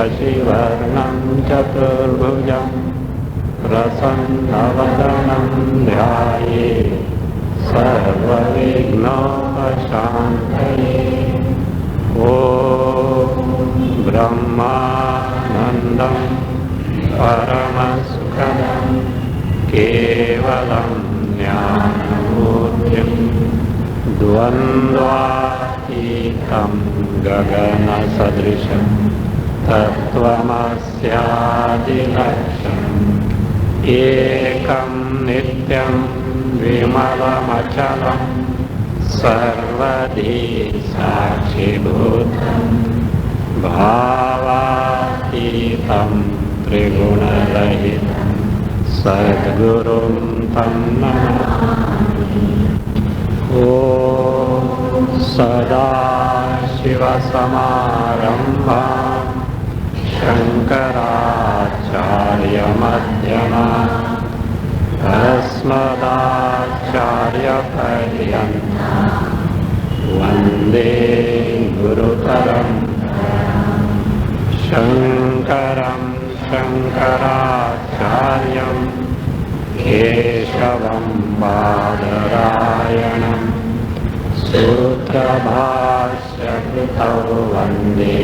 शशिवर्णं चतुर्भुजं प्रसन्नवदनं ध्यायेत् सर्वविघ्नोपशान्तये। ॐ ब्रह्मानन्दं परमसुखदं केवलं ज्ञानमूर्तिं द्वन्द्वातीतं गगनसदृशं तत्त्वमस्यादिलक्ष्यम् एकं नित्यं विमलमचलं सर्वधी साक्षिभूतं भावातीतं त्रिगुणरहितं सद्गुरुं तं नमामि। ॐ सदाशिवसमारम्भां शङ्कराचार्यमध्यमाम् अस्मदाचार्यपर्यन्तं वन्दे गुरुपरम्पराम्। शङ्करं शङ्कराचार्यं केशवं बादरायणं सूत्रभाष्यकृतौ वन्दे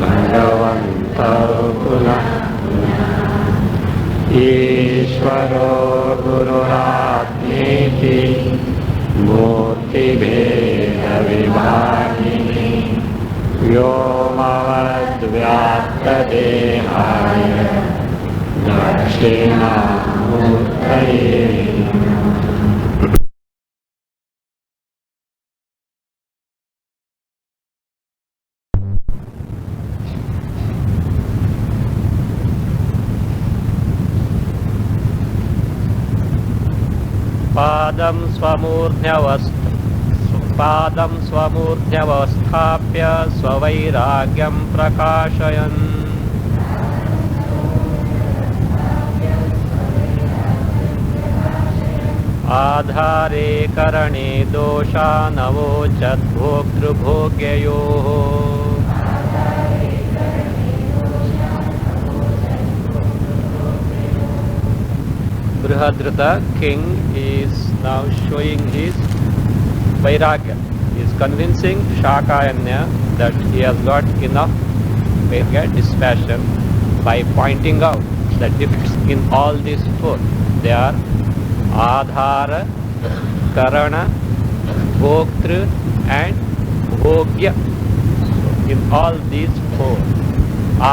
भगवन्तौ पुनः पुनः। ईश्वरो गुरुरात्मेति मूर्तिभेदविभागिने व्योमवद्व्याप्तदेहाय दक्षिणामूर्तये नमः। पादं स्वमूर्ध्यवस्थाप्य स्ववैराग्यं प्रकाशयन् आधारे करणे दोषानवोचद्भोक्तृभोग्ययोः Brihadrita king is now showing his vairagya. He is convincing Shakayanya that he has got enough vairagya, dispassion, by pointing out the defects in all these four. They are Adhara, Karana, Bhoktru and Bhogya. In all these four,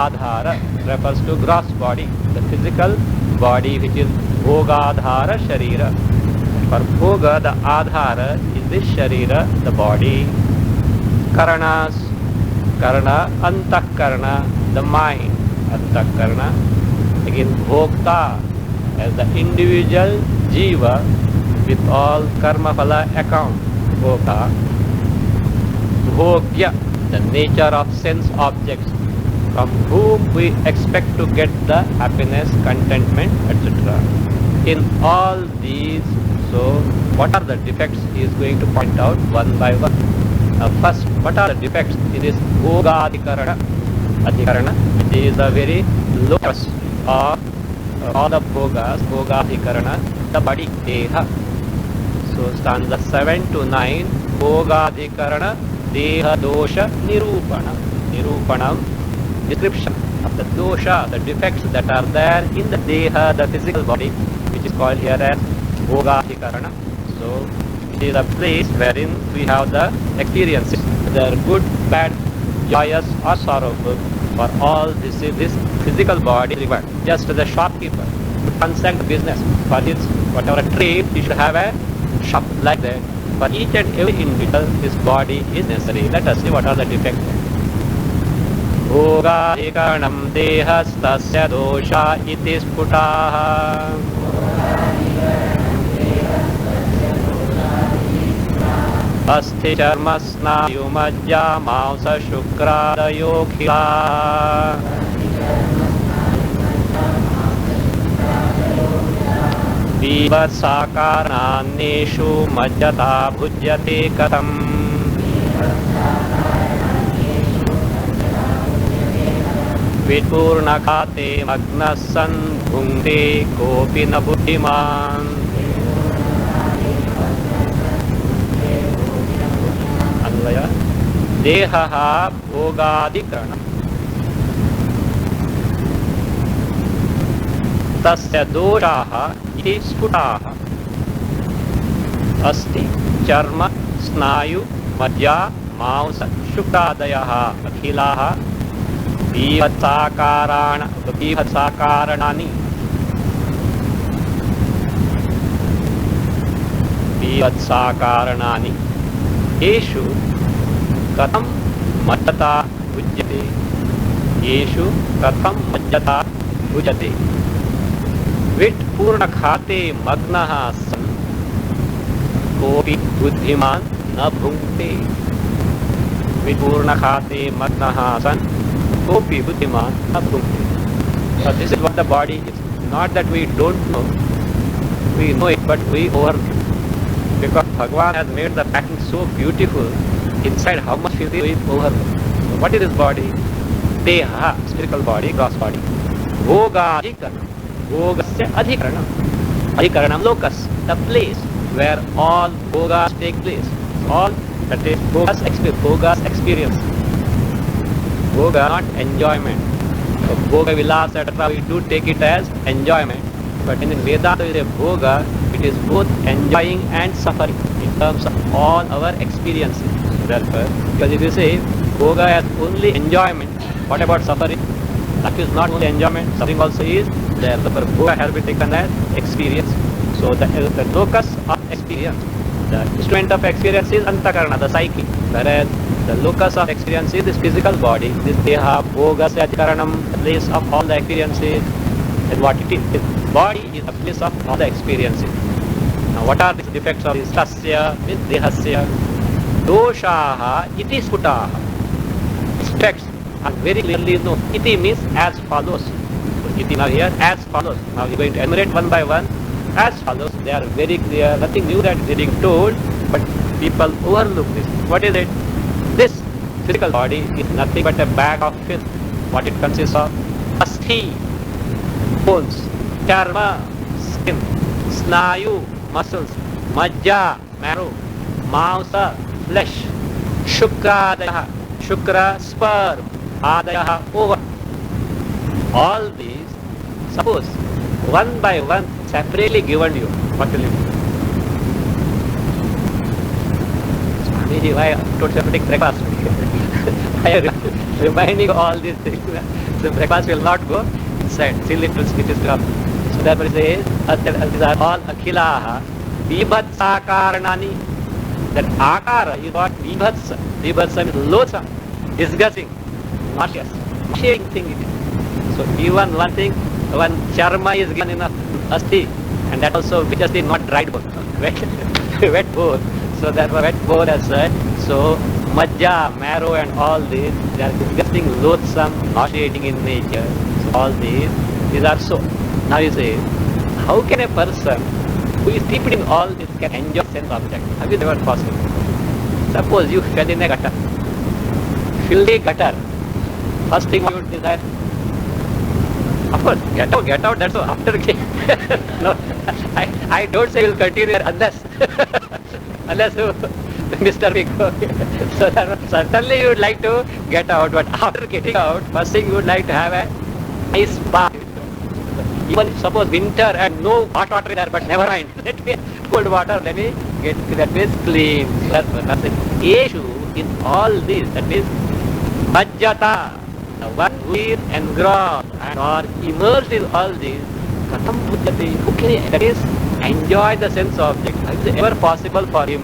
Adhara refers to gross body, the physical body which is Bhogadhara Sharira. For Bhoga, the Adhara is this Sharira, the body. Karanas, Karana, Antakarana, the mind. Antakarana. Again, Bhokta as the individual Jiva with all Karma Phala account. Bhokta. Bhogya, the nature of sense objects from whom we expect to get the happiness, contentment, etc. In all these, so what are the defects he is going to point out one by one. First, what are the defects in this Bhogadhikarana? Adhikarana, it is a very lowest of all the Bhogas, Bhogadhikarana, the body, Deha. So stanza 7 to 9, Bhogadhikarana, Deha Dosha Nirupana. Nirupanam, description of the dosha, the defects that are there in the Deha, the physical body, which is called here as Bhogadhikarana. So it is a place wherein we have the experiences, whether good, bad, joyous or sorrowful. For all this physical body is required. Just the shopkeeper to transact business, for his whatever trade, he should have a shop like that. For each and every individual, his body is necessary. Let us see what are the defects. Bhogadhikaranam dehastasya dosha iti sputaha. Asti charma snayu majja mausa shukradayo khila. Viva sakarnaneshu majjata bhujyate katam. विपूर्णखाते मग्नः सन् भुङ्क्ते कोऽपि न बुद्धिमान्। अन्वय देहः भोगादिकरणम् तस्य दोषाः इति स्फुटाः अस्ति चर्म स्नायु मज्जा मांस शुक्रादयः अखिलाः बीभत्साकारणानि येषु कथं मज्जता भुज्यते येषु कथं मज्जता भुजते। विट् पूर्णखाते मग्नः सन् कोऽपि बुद्धिमान् न भुङ्क्ते। विट् पूर्णखाते मग्नः सन् कोऽपि बुद्धिमान् न भुङ्क्ते। So this is what the body is. Not that we don't know, we know it, but we overlook. Because Bhagavan has made the packing so beautiful, inside how much filthy we overlook. So what is this body? Deha, spiritual body, gross body. Bhogadikaranam. Bhogasya adhikaranam. Adhikaranam locus, the place where all bhogas take place. All that is bhogas experience. Bhoga, not enjoyment. So bhoga vilas, etc. we do take it as enjoyment. But in Vedanta is a bhoga, it is both enjoying and suffering in terms of all our experiences. Therefore, because if you say bhoga has only enjoyment, what about suffering? That is not only enjoyment, suffering also is there. Therefore, bhoga has been taken as experience. So the locus of experience, the instrument of experience is antakarana, the psyche, whereas the locus of experience is this physical body, this deha, bhogasya adhikaranam, the place of all the experiences. And what it is, this body is the place of all the experiences. Now what are the defects of this tasya, this dehasya? Doshaha iti sputaha. Defects are very clearly known. Iti means as follows. So iti now here as follows. Now we are going to enumerate one by one as follows. They are very clear, nothing new that is being told, but people overlook this. What is it? This physical body is nothing but a bag of filth. What it consists of? Asthi, bones, charma, skin, snayu, muscles, majja, marrow, mausa, flesh, shukra, shukra, sperm, adaya, ova. All these, suppose one by one separately given you, what will you do? Swamiji, why don't you have to take breakfast? I am reminding all these things. The breakfast will not go inside, still it is come. So therefore it says, these are all akhilaha, vibhatsakarnani. That akara is what vibhatsa. Vibhatsa means loathsome, disgusting, nauseous, nauseating thing it is. So even one thing, one charma is given in a asti, and that also which is not dried bone, wet bone. So therefore wet bone as such. So majja, marrow and all these, they are disgusting, loathsome, nauseating in nature. So all these are so. Now you say, how can a person who is deep in all this can enjoy sense object? How is that possible? Suppose you fell in a gutter, filled a gutter, first thing you would desire, of course, get out, that's all. After no, I don't say you will continue unless unless you Mr. Big. So certainly you would like to get out, but after getting out, first thing you would like to have a nice bath. Even suppose winter and no hot water there, but never mind. Let me cold water, let me get that place clean. That's the issue in all this. That is Majjata, the one who is engrossed and or immersed in all this. Katham Bhujyate, who can that is enjoy the sense object. How is it ever possible for him?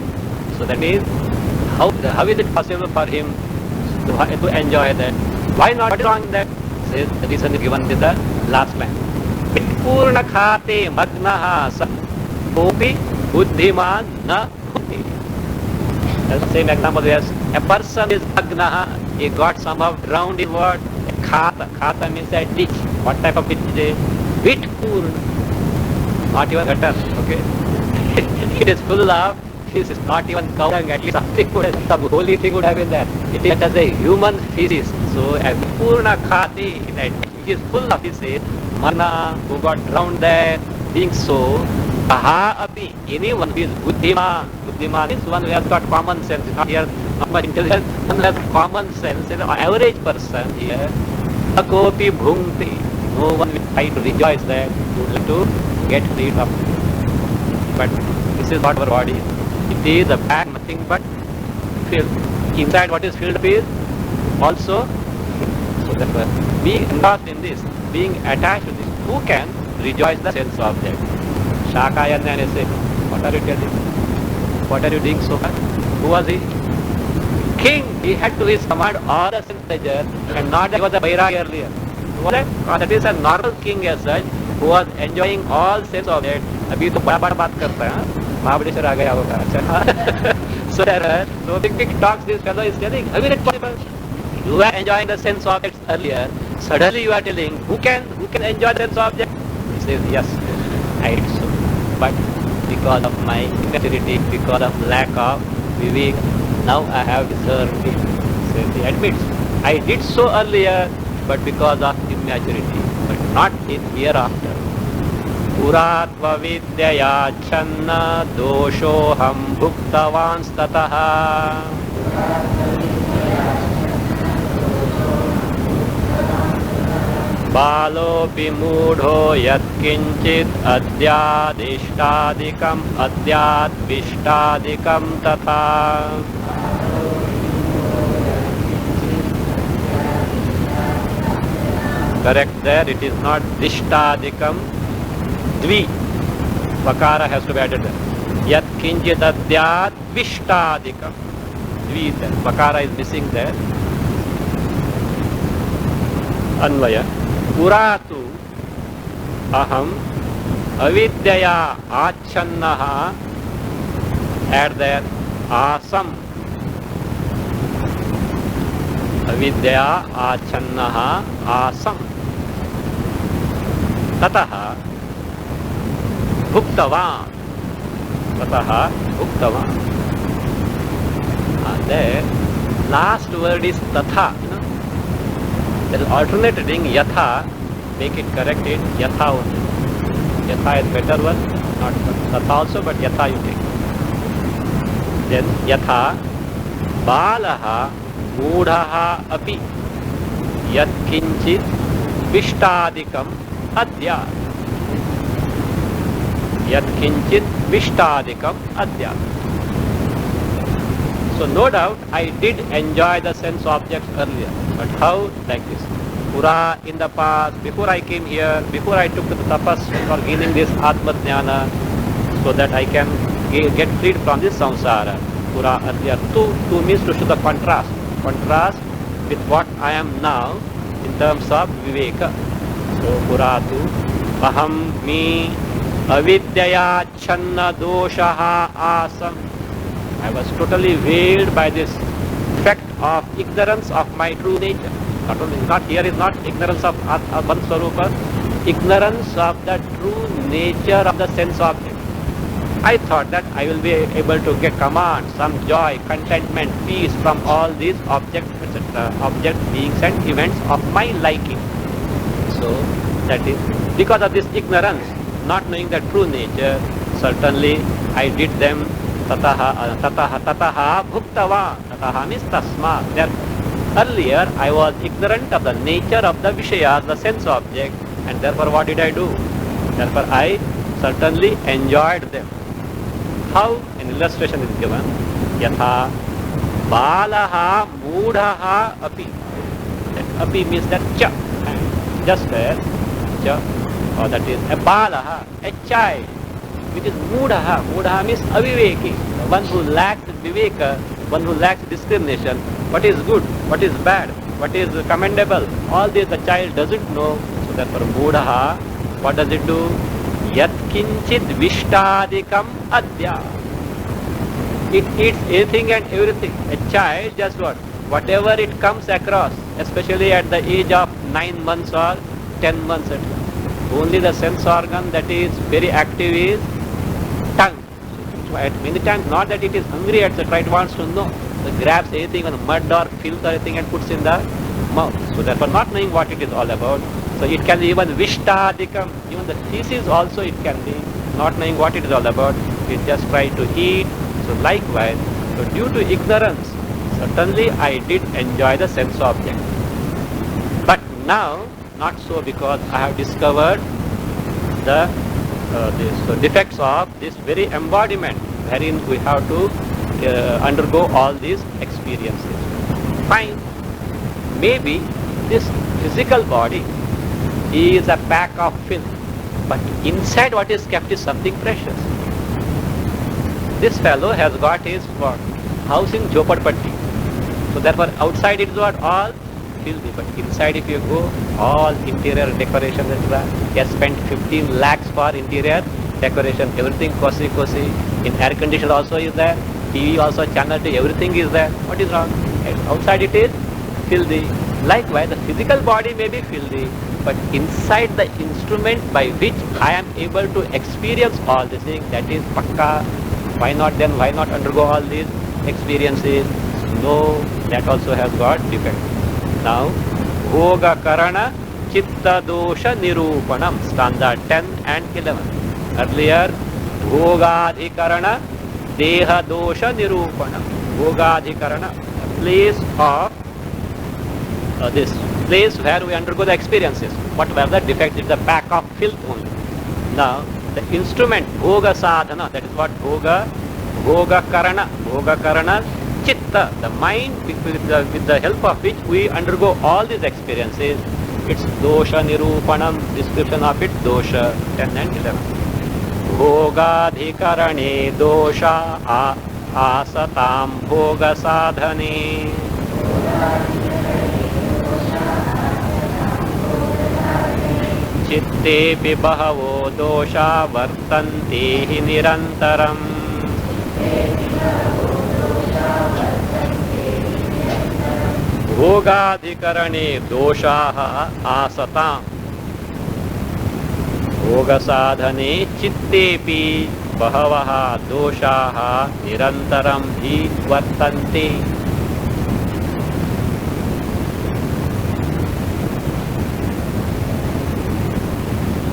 So that is how is it possible for him to enjoy that? Why not? What is wrong in that? Says the reason is given in the last line. Purna khate magnaha sa kopi buddhiman na bhuti. That's the same example. Yes, a person is magnaha, he got somehow drowned in what? Khata. Khata means a ditch. What type of ditch is it? Vit purna. Not even gutter, okay? It is full of feces, not even cow dung, at least something would have, some holy thing would have been there. It is as a human feces. So as Purna Khati, that it is full of feces, Mana, who got drowned there, being so, Aha Api, anyone who is Buddhiman, Buddhiman is one who has got common sense, not here, not much intelligence, one who has common sense, an average person here, Akopi Bhungti, no one will try to rejoice that, to get rid of it. But this is what our body is. It is a bag, nothing but filled. Inside what is filled with also. So therefore, being engrossed in this, being attached to this, who can rejoice the sense object? Shakayanya say, what are you telling? What are you doing so much? Who was he? King. He had to his command all the sense pleasure, and not that he was a Bairagi earlier. Who was that? That is a normal king as such, who was enjoying all sense objects. अभी तो बड़ा बात करता है, महाबलेश्वर आ गया होगा, अच्छा. So there, so big talks this fellow is telling, I mean it's possible. You were enjoying the sense objects earlier, suddenly you are telling, who can enjoy the sense object? He says, yes, I did so. But because of my immaturity, because of lack of vivek, now I have deserved it. So he admits, I did so earlier, but because of immaturity, but not in hereafter. Puratva vidyaya channa doshoham bhuktavans tataha. Balopi mudho yat kinchit adyadishtadikam adyadvishtadikam tatha. Correct there, it is not dishtadikam. Dvi. Vakara has to be added there. Yat kinchit adyadvishtadikam. Dvi is there. Vakara is missing there. Anvaya. Puratu aham avidyaya achannaha, add there asam. Avidyaya achannaha asam. Tataha bhuktavan. Tataha bhuktavan. And there last word is tatha. There is alternate reading yatha, make it correct it, yatha only. Yatha is better one, not tatha also, but yatha you take. Then yatha, balaha, mudhaha api, yat kinchit, vishtadikam, adya. Yat kinchit, vishtadikam, adya. So no doubt I did enjoy the sense objects earlier. But how? Like this. Pura in the past, before I came here, before I took the tapas for gaining this Atma Jnana, so that I can get freed from this samsara. Pura earlier. Tu means to show the contrast. Contrast with what I am now in terms of viveka. So pura tu aham me avidyaya channa doshaha asam. I was totally veiled by this effect of ignorance of my true nature. Not here is not ignorance of Atman Swarupa, ignorance of the true nature of the sense object. I thought that I will be able to get command, some joy, contentment, peace from all these objects, etc. Objects, beings and events of my liking. So that is because of this ignorance, not knowing the true nature, certainly I did them. Tataha bhuktava. Tataha means tasma. Earlier I was ignorant of the nature of the Vishayas, the sense object, and therefore what did I do? Therefore I certainly enjoyed them. How? An illustration is given. Yatha balaha mudhaha api. That api means that cha. Just as cha, or that is a balaha, a child, which is mudhaha. Mudhaha means aviveki, the one who lacks viveka, one who lacks discrimination. What is good, what is bad, what is commendable, all this the child doesn't know. So therefore mudhaha, what does it do? Yat kinchit vishtadikam adya. It eats anything and everything. A child just what? Whatever it comes across, especially at the age of 9 months or 10 months. Only the sense organ that is very active is tongue. quiet. Many times not that it is hungry, etc. It wants to know. It grabs anything on mud or filth or anything and puts in the mouth. So therefore not knowing what it is all about. So it can be even vishtadikam, even the feces also it can be, not knowing what it is all about. It just try to eat. So likewise, so due to ignorance, certainly I did enjoy the sense object. But now, not so, because I have discovered the defects of this very embodiment, wherein we have to undergo all these experiences. Fine. Maybe this physical body is a pack of filth, but inside what is kept is something precious. This fellow has got his house in Jhopadpatti. So therefore outside it is what? All filthy. But inside if you go, all interior decoration, etc. He has spent 15 lakhs for interior decoration. Everything cozy. In air conditioner also is there. TV also, channel TV, everything is there. What is wrong? Outside it is filthy. Likewise, the physical body may be filthy, but inside the instrument by which I am able to experience all these things, that is pakka. Why not then? Why not undergo all these experiences? No, that also has got defect. Now, bhoga karana chitta dosha nirupanam, stanza 10 and 11. Earlier, bhogadhikarana deha dosha nirupanam. Bhogadhikarana, a place of this place where we undergo the experiences. What were the defects? It's a pack of filth only. Now, the instrument, bhoga sadhana, that is what bhoga karana, chitta, the mind with the help of which we undergo all these experiences. It's dosha nirupanam, description of it, dosha 10 and 11. Bhogadhikarane dosha asatam bhoga sadhane. चित्ते बहवो दोषा वर्तन्ते हि निरन्तरम् भोगाधिकरणे दोषाः आसताम् भोगसाधने चित्तेऽपि बहवः दोषाः निरन्तरं हि वर्तन्ते.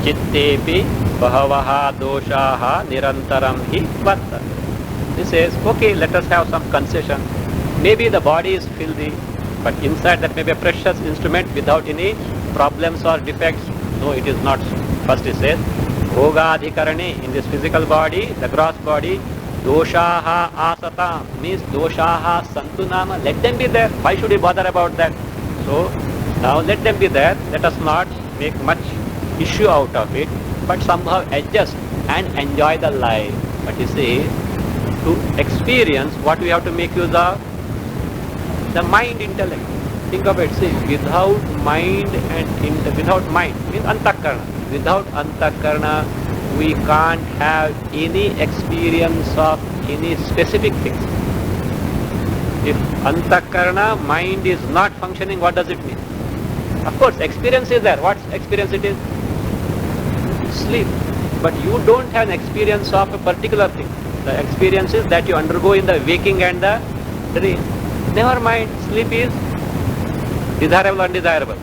Chittepi bahavaha doshaha nirantaram hi vartante. He says, okay, let us have some concession. Maybe the body is filthy, but inside that may be a precious instrument without any problems or defects. No, it is not so. First he says, bhogadhikarane, in this physical body, the gross body, doshaha asata, means doshaha santunama, let them be there. Why should we bother about that? So, now let them be there. Let us not make much issue out of it, but somehow adjust and enjoy the life. But you see, to experience what we have to make use of, the mind, intellect. Think of it, see, without mind without mind means antakarna. Without antakarna, we can't have any experience of any specific things. If antakarna, mind is not functioning, what does it mean? Of course, experience is there. What experience it is? Sleep. But you don't have an experience of a particular thing. The experiences that you undergo in the waking and the dream. Never mind, sleep is desirable, undesirable.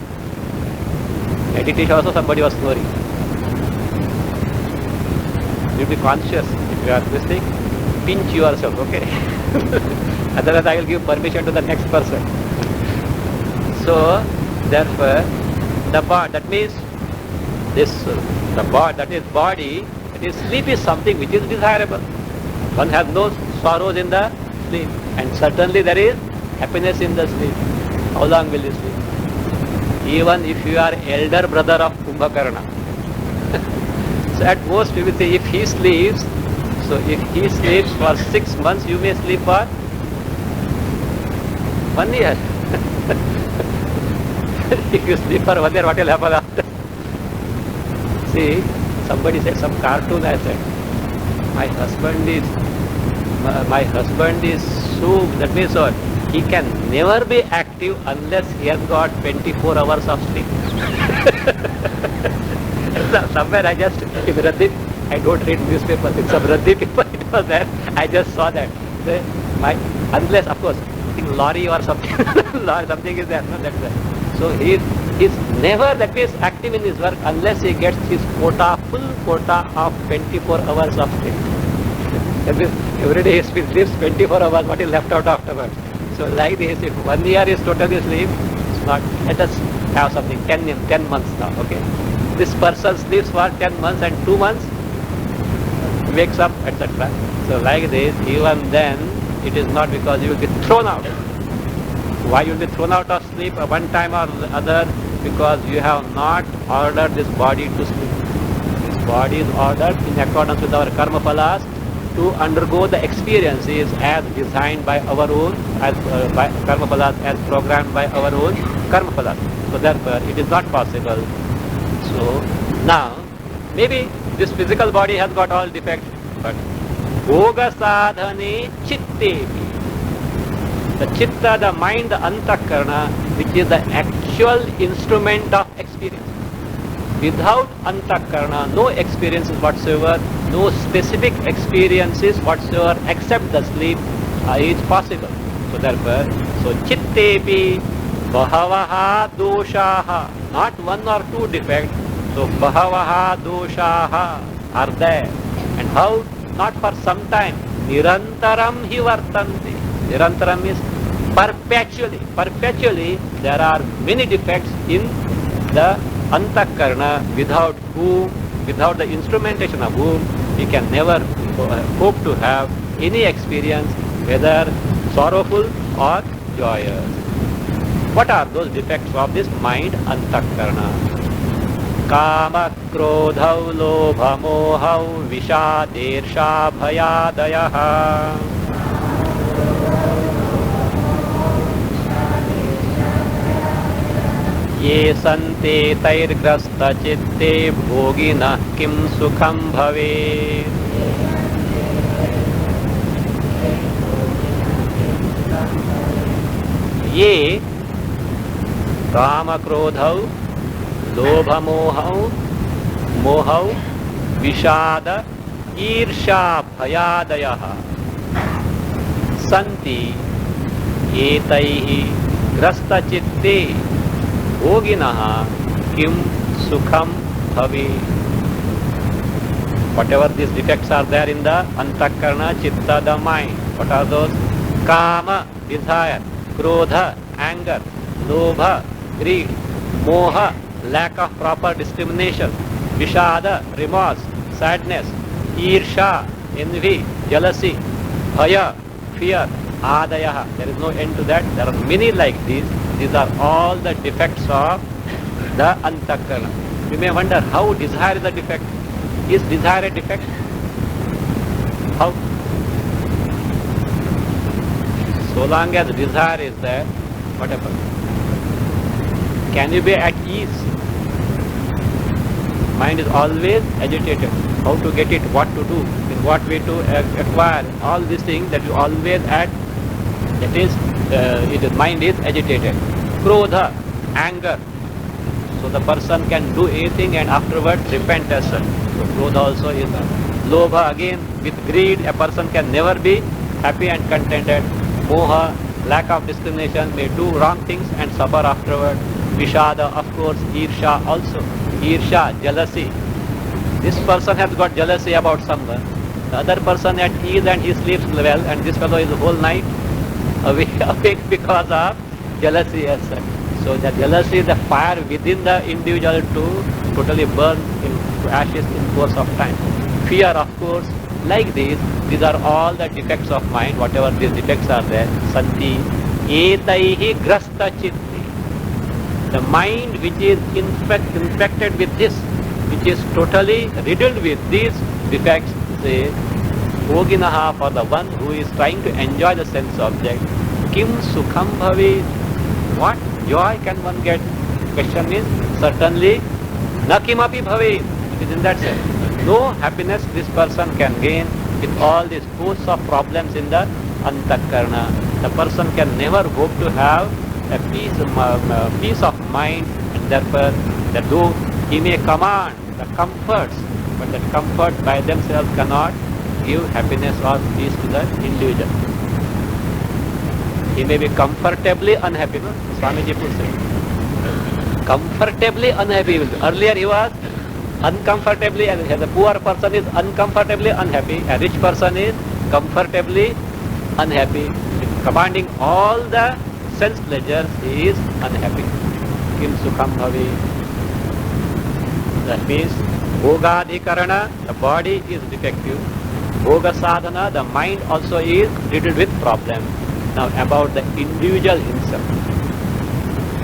Meditation also somebody was snoring. You be conscious if you are listening. Pinch yourself, okay? Otherwise I will give permission to the next person. So, therefore, the body, that means this, the body, that is body, that is sleep is something which is desirable. One has no sorrows in the sleep, and certainly there is happiness in the sleep. How long will you sleep? Even if you are elder brother of Kumbhakarna. So at most we will say if he sleeps, so if he sleeps for 6 months, you may sleep for 1 year. If you sleep for 1 year, what will happen after? See, somebody said, some cartoon I said, my husband is so, that means what? He can never be active unless he has got 24 hours of sleep. Somewhere I just read I don't read newspapers. In some Radhi paper it was there. I just saw that. Unless, of course, I think lorry or something, something is there. No, that's there. So he is never, that means, active in his work unless he gets his quota, full quota of 24 hours of sleep. That means every day he sleeps 24 hours. What is left out afterwards? So like this, if 1 year is totally asleep, it's not. Let us have something 10 months now. Okay. This person sleeps for 10 months and 2 months wakes up, etc. So like this, even then, it is not because you will be thrown out. Why you will be thrown out of sleep one time or other? Because you have not ordered this body to sleep. This body is ordered in accordance with our karma phalas to undergo the experiences as designed by our own, as by karma phalas, as programmed by our own karma phalas. So therefore, it is not possible. So now, maybe this physical body has got all defects, but Bhoga sadhane chitte. The chitta, the mind, the antakarna, which is the actual instrument of experience. Without antakarna, no experiences whatsoever, no specific experiences whatsoever except the sleep is possible. So therefore, so chittepi bahavaha doshaha, not one or two defects. So bahavaha doshaha are there. And how? Not for some time. Nirantaram hi vartanti. Nirantaram is perpetually. Perpetually there are many defects in the antakarna without whom, without the instrumentation of whom, we can never hope to have any experience, whether sorrowful or joyous. What are those defects of this mind antakarna? Kama, krodhau, lobha, mohau, vishadersha, bhayadayaha. Ye sante tairgrasta chitte bhogina kim sukham bhave. Ye kama, krodhau, lobha, mohau, vishada, irsha, bhayadayaha. Santi etaihi grasta chitte bhoginaha kim sukham bhave. Whatever these defects are there in the antakarna, chitta, the mind. What are those? Kama, desire. Krodha, anger. Lobha, greed. Moha, lack of proper discrimination. Vishada, remorse, sadness. Irsha, envy, jealousy. Bhaya, fear. Adayaha, there is no end to that. There are many like these. These are all the defects of the antakarna. You may wonder how desire is a defect. Is desire a defect? How? So long as desire is there, what happens? Can you be at ease? Mind is always agitated. How to get it, what to do, in what way to acquire, all these things that you always at, that is, mind is agitated. Krodha, anger. So the person can do anything and afterwards repent as such. So krodha also is lobha, again with greed a person can never be happy and contented. Moha, lack of discrimination, may do wrong things and suffer afterwards. Vishada, of course. Irsha also. Irsha, jealousy. This person has got jealousy about someone. The other person at ease and he sleeps well, and this fellow is the whole night awake because of jealousy as such. So the jealousy is the fire within the individual to totally burn into ashes in course of time. Fear, of course. Like these are all the defects of mind. Whatever these defects are there, santi etaihi grasta chitti. The mind which is infected with this, which is totally riddled with these defects, say bhoginaha, for the one who is trying to enjoy the sense object, kim sukham bhave. What joy can one get? Question is certainly na kimapi bhave. It is in that sense. No happiness this person can gain with all these hosts of problems in the antakarna. The person can never hope to have a peace of mind, and therefore, though he may command the comforts but that comfort by themselves cannot give happiness or peace to the individual. He may be comfortably unhappy, no? Swamiji put it. Comfortably unhappy. Earlier he was uncomfortably, and the poor person is uncomfortably unhappy. A rich person is comfortably unhappy. Commanding all the sense pleasures, he is unhappy. Kim sukham bhavi. That means bhogadhikarana, the body is defective. Bhoga sadhana, the mind also is riddled with problems. Now about the individual himself.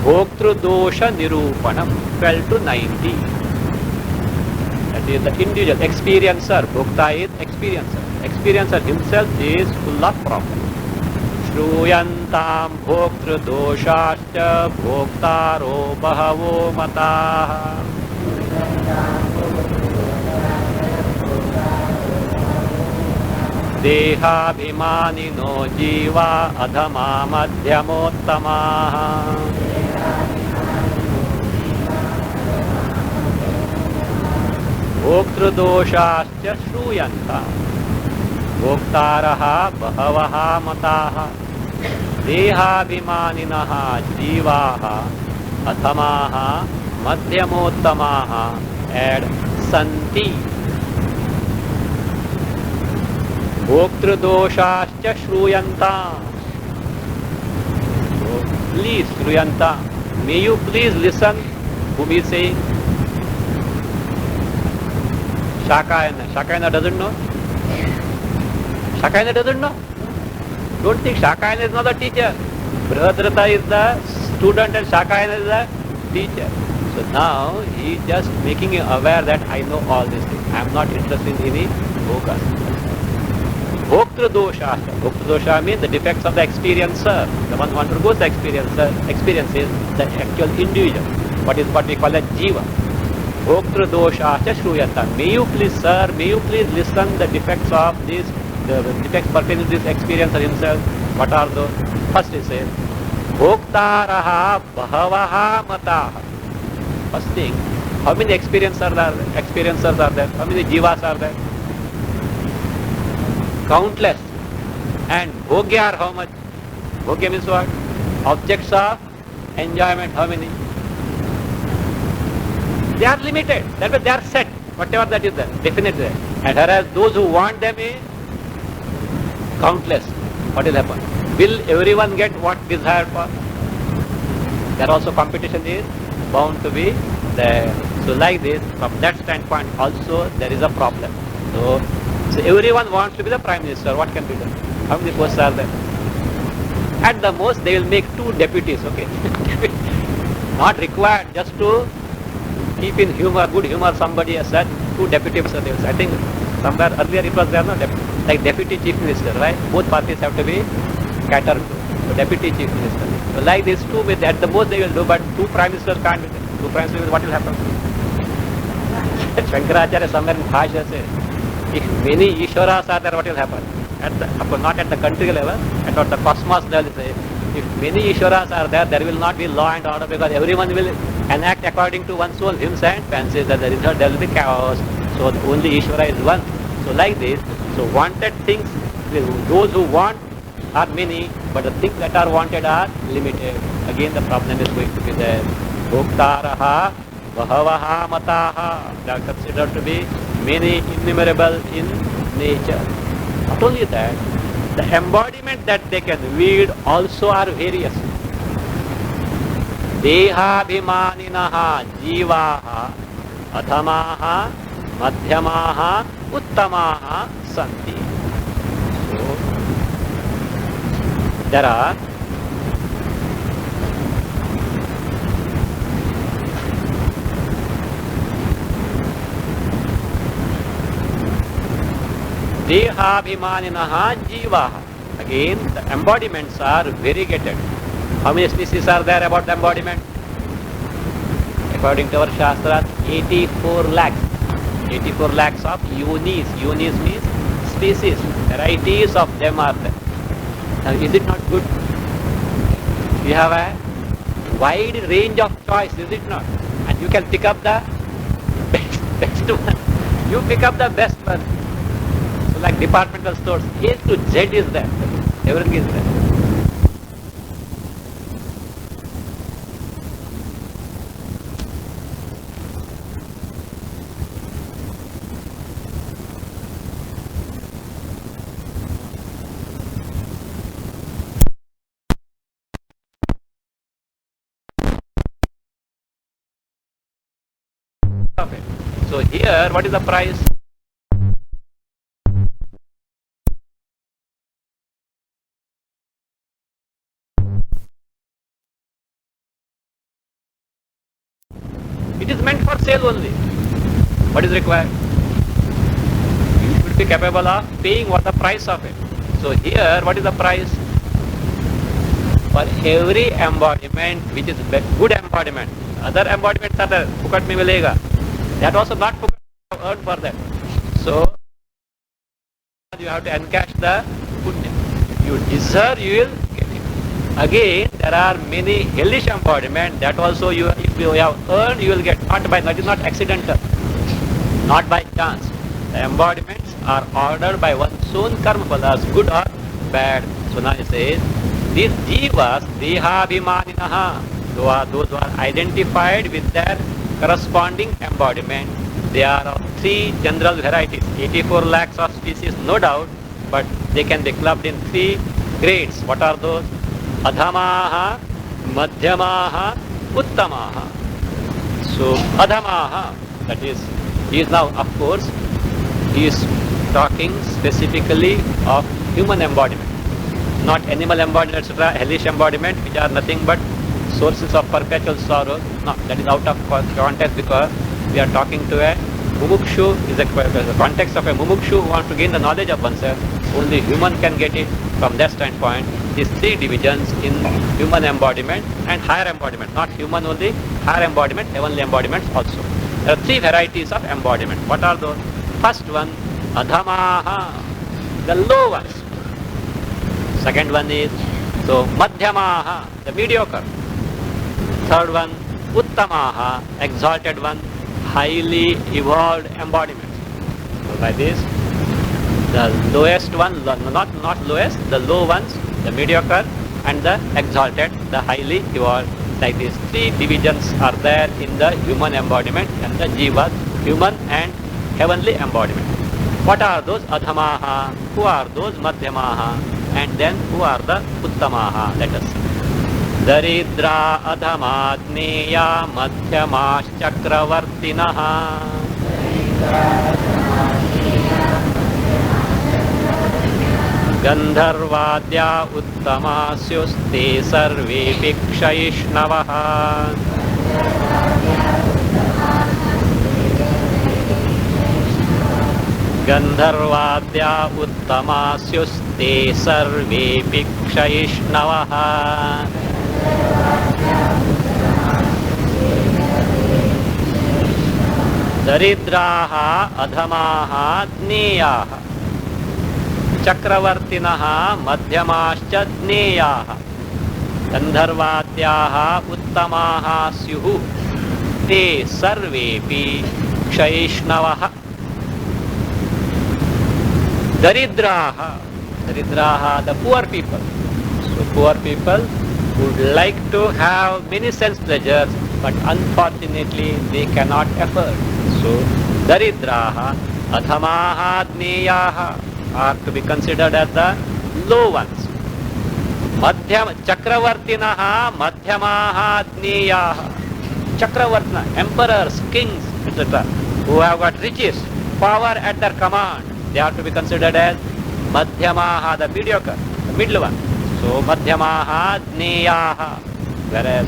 Bhoktru dosha nirupanam, 12 to 90. That is the individual experiencer. Bhokta is experiencer. Experiencer himself is full of problems. Shruyantam bhoktru doshascha bhoktaro bahavo mataha. Dehabhimanino jiva adhama madhyamottamaha. Bhoktru doshascha shruyanta. Bhoktaraha bahavaha mataha. Dehabhimaninaha jivaha adhamaha madhyamottamaha. Add santi. Bhoktru doshascha shruyanta. So, please, shruyanta, may you please listen whom he is saying. Shakayana. Shakayana doesn't know. Shakayana doesn't know. Don't think Shakayana is not the teacher. Brihadrata is the student and Shakayana is the teacher. So now he is just making you aware that I know all these things. I am not interested in any bhogas. Bhoktru dosha. Bhoktru dosha means the defects of the experiencer. The one who undergoes the experiences the actual individual. What we call a jiva. Bhoktru dosha shruyata. May you please, sir, may you please listen the defects of this, the defects pertaining to this experiencer himself. What are those? First he says, Bhoktaraha bahavaha mataha. First thing, how many experiencers are there? How many jivas are there? Countless. And bhogya are how much? Bhogya means what? Objects of enjoyment, how many? They are limited. That means they are set. Whatever that is there, definitely there. And whereas those who want them is countless. What will happen? Will everyone get what desired for? There also competition is bound to be there. So like this, from that standpoint also there is a problem. So everyone wants to be the Prime Minister. What can be done? How many posts are there? At the most they will make 2 deputies, okay? Not required, just to keep in humor, good humor somebody as such, 2 deputies are there. I think somewhere earlier it was there, no? Like Deputy Chief Minister, right? Both parties have to be catered to. So Deputy Chief Minister. So like this 2, at the most they will do, but 2 Prime Ministers can't be there. 2 Prime Ministers, what will happen? Shankaracharya somewhere in Bhashya says, if many Ishwaras are there, what will happen? Not at the country level, at the cosmos level, if many Ishwaras are there, there will not be law and order because everyone will enact according to one's own whims and fancies. As a result, there will be chaos. So only Ishvara is one. So like this, so wanted things, those who want are many, but the things that are wanted are limited. Again the problem is going to be there. Bhoktaraha bahavaha mataha. They are considered to be many, innumerable in nature. Not only that, the embodiment that they can wield also are various. Dehabhimaninaha jivaha adhamaha madhyamaha uttamaha santi. So, there are Dehabhimaninaha jivaha. Again, the embodiments are variegated. How many species are there about the embodiment? According to our Shastras, 84 lakhs. 84 lakhs of yonis. Yonis means species. Varieties of them are there. Now, is it not good? We have a wide range of choice, is it not? And you can pick up the best one. You pick up the best one. So like departmental stores, A to Z is there. Everything is there. Okay. So here, what is the price? It is meant for sale only. What is required? You should be capable of paying what the price of it. So here, what is the price? For every embodiment which is good embodiment, other embodiments are there, fukat mein milega. That also not fukat, you have earned for that. So you have to encash the punya. You deserve, you will get it. Again, there are many hellish embodiments that also you, if you have earned, you will get. That is not accidental, not by chance. The embodiments are ordered by one's own karma phalas, good or bad. So now it says, these jivas, dehabhimaninaha, those who are identified with their corresponding embodiment. They are of three general varieties, 84 lakhs of species, no doubt, but they can be clubbed in three grades. What are those? Adhamaha, Madhyamaha, Uttamaha. So Adhamaha, that is, he is now, of course, he is talking specifically of human embodiment, not animal embodiment, etc., hellish embodiment, which are nothing but sources of perpetual sorrow. No, that is out of context, because we are talking to a mumukshu, is the context of a mumukshu who wants to gain the knowledge of oneself. Only human can get it. From that standpoint, these three divisions in human embodiment and higher embodiment, not human only, higher embodiment, heavenly embodiments also. There are three varieties of embodiment. What are those? First one, adhamaha, the low ones. Second one is, so madhyamaha, the mediocre. Third one, uttamaha, exalted one, highly evolved embodiments. So by this, the lowest one, not lowest, the low ones, the mediocre and the exalted, the highly evolved. Like these three divisions are there in the human embodiment and the jiva, human and heavenly embodiment. What are those adhamaha? Who are those madhyamaha? And then who are the uttamaha? Let us see. Daridra adhamatneya madhyamash chakravartinaha. Gandharvadya uttamasyuste sarve pikshayishnavaha. Gandharvadya uttamasyuste sarve pikshayishnavaha. Daridraha adhamaha dneyaha. Chakravartinaha madhyamascha dneyaha. Gandharvadyaha uttamaha syuhu. Te sarvepi kshayishnavaha. Daridraha, the poor people. So poor people would like to have many sense pleasures, but unfortunately they cannot afford. So Daridraha, Adhamaha, Dneyaha are to be considered as the low ones. Chakravartinaha, Madhyamaha, Dneyaha. Chakravartina, emperors, kings, etc., who have got riches, power at their command, they are to be considered as Madhyamaha, the mediocre, the middle one. So Madhyamaha, Dneyaha. Whereas,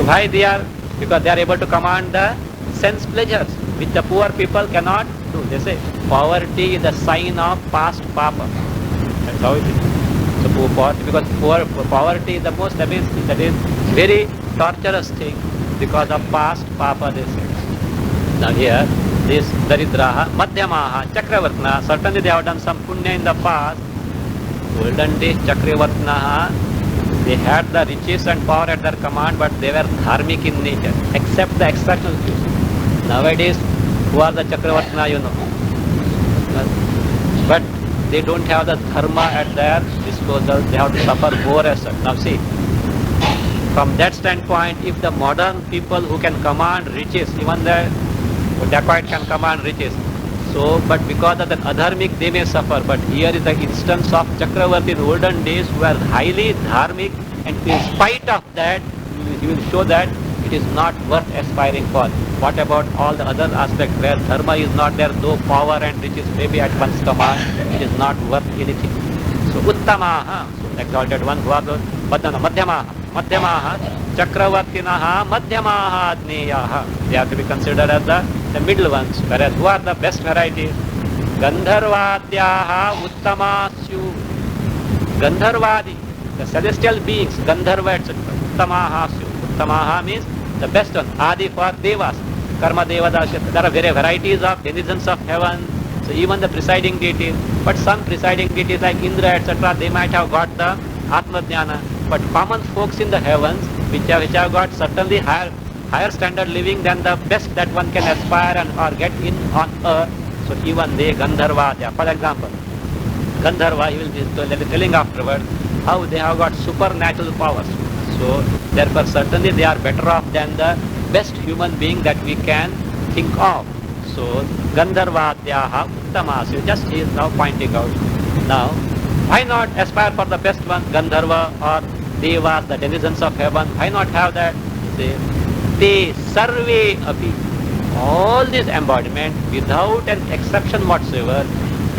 why they are? Because they are able to command the sense pleasures, which the poor people cannot do. They say poverty is the sign of past papa. That's how it is. So poverty, because poverty is the most amazing, that is very torturous thing because of past papa, they say. Now here, this Daridraha, Madhyamaha, Chakravartana, certainly they have done some punya in the past. Golden days Chakravartana, they had the riches and power at their command, but they were dharmic in nature, except the exceptional few. Nowadays, Who are the Chakravartina, you know. But they don't have the dharma at their disposal. They have to suffer more as such. Now see, from that standpoint, if the modern people who can command riches, even the dacoit can command riches, so, but because of the adharmic, they may suffer. But here is the instance of Chakravarti in olden days who were highly dharmic, and in spite of that, he will show that it is not worth aspiring for. What about all the other aspects where dharma is not there, though power and riches may be at one's command, it is not worth anything. So, uttamaha, so exalted one, who are the madhyamaha, Chakravartinaha, madhyamaha, adneyaha. They have to be considered as the middle ones. Whereas who are the best varieties? Gandharvadyaha uttamasyu. Gandharvadi, the celestial beings, Gandharva, etc. Uttamaha syu. Uttamaha means the best one. Adi for devas. Karma devadasya. There are various varieties of denizens of heaven. So even the presiding deities. But some presiding deities like Indra, etc., they might have got the Atma Jnana. But common folks in the heavens, which have got certainly higher standard living than the best that one can aspire and or get in on earth. So even they, Gandharva, for example, Gandharva, he will be telling afterwards how they have got supernatural powers. So therefore certainly they are better off than the best human being that we can think of. So Gandharvadyaha uttamas, just he is now pointing out. Now, why not aspire for the best one, Gandharva or Devas, the denizens of heaven? Why not have that? Say, they sarve api. All these embodiment, without an exception whatsoever,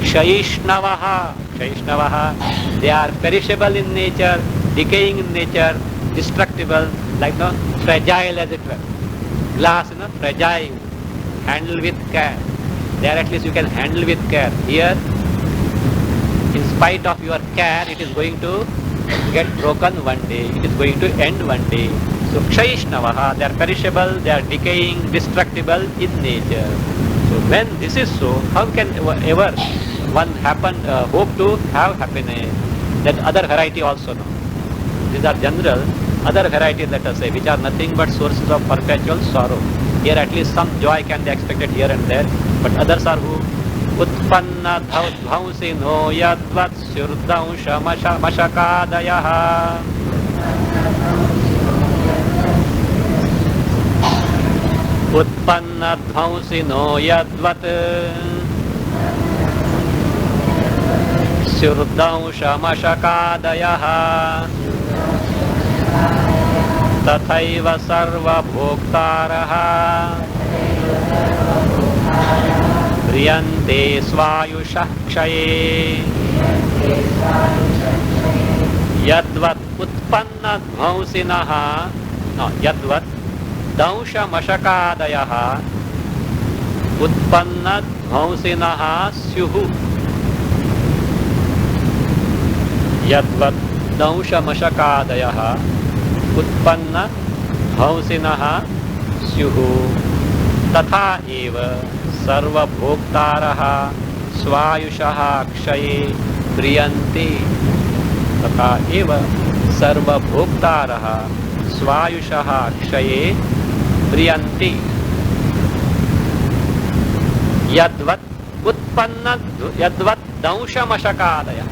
Kshaishnavaha, they are perishable in nature, decaying in nature, destructible, like no fragile as it were. Glass, fragile, handle with care. There at least you can handle with care. Here, in spite of your care, it is going to get broken one day. It is going to end one day. So Kshaishnavaha, they are perishable, they are decaying, destructible in nature. So when this is so, how can ever one hope to have happiness? That other variety also no. These are general, other varieties, let us say, which are nothing but sources of perpetual sorrow. Here at least some joy can be expected here and there, but others are who? Utpanna dhvausino yadvat syurdausha mashakadayaha. Utpanna dhvausino yadvat syurdausha mashakadayaha. Tathaiva sarva bhoktaraha Priyante swayushah kshaye Yadvat utpanna dhvausinaha Yadvat dausha mashakadayaha Utpanna dhvausinaha syuhu Yadvat dausha mashakadayaha Utpanna dhvausinaha syuhu Tatha eva sarva bhoktaraha swayushaha kshaye priyanti. Tatha eva sarva bhoktaraha swayushaha kshaye priyanti. Yadvat utpanna yadvat dausha mashakadaya.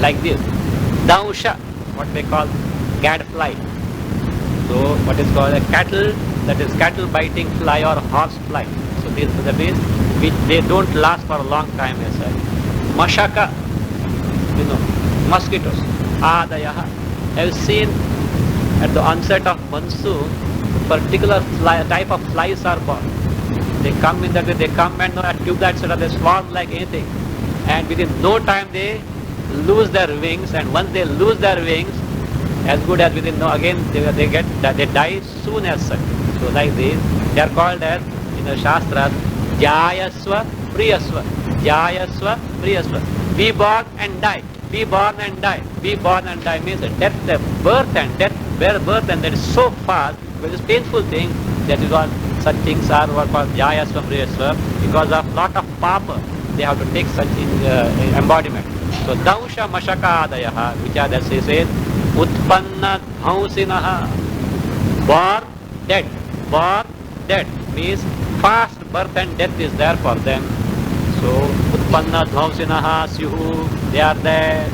Like this. Dausha, what they call gadfly. So what is called a cattle, that is cattle biting fly or horse fly. So that is which they don't last for a long time as such. Mashaka, mosquitoes. Adayaha. I've seen at the onset of monsoon, particular type of flies are born. They come in that way, they come and at tube etc. They swarm like anything. And within no time they lose their wings, and once they lose their wings, as good as within no, again they die soon as such. So like this, they are called as in the Shastras Jayasva Priyasva. Jayasva Priyasva. Be born and die. Be born and die. Be born and die means death, birth and death, birth and that is so fast, it is a painful thing. That is what such things are what called Jayasva Priyasva, because of lot of papa they have to take such embodiment. So Dausha Mashakadayaha, which are as he says, Utpanna Dhausinaha, born dead means fast birth and death is there for them. So, utpanna dhvausinaha syuhu, they are there.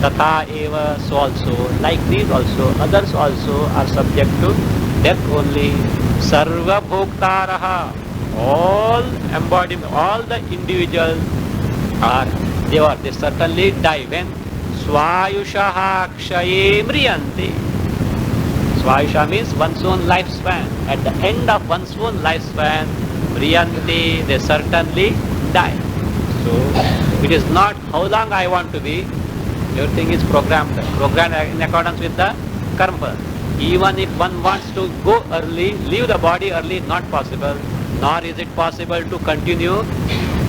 Tatha eva, so also, like these also, others also are subject to death only. Sarva bhoktaraha, all embodiment, all the individuals are, they certainly die when swayushaha kshaye mriyante. Swayusha means one's own lifespan. At the end of one's own lifespan, mriyante, they certainly die. So, it is not how long I want to be, everything is programmed in accordance with the karma. Even if one wants to go early, leave the body early, not possible. Nor is it possible to continue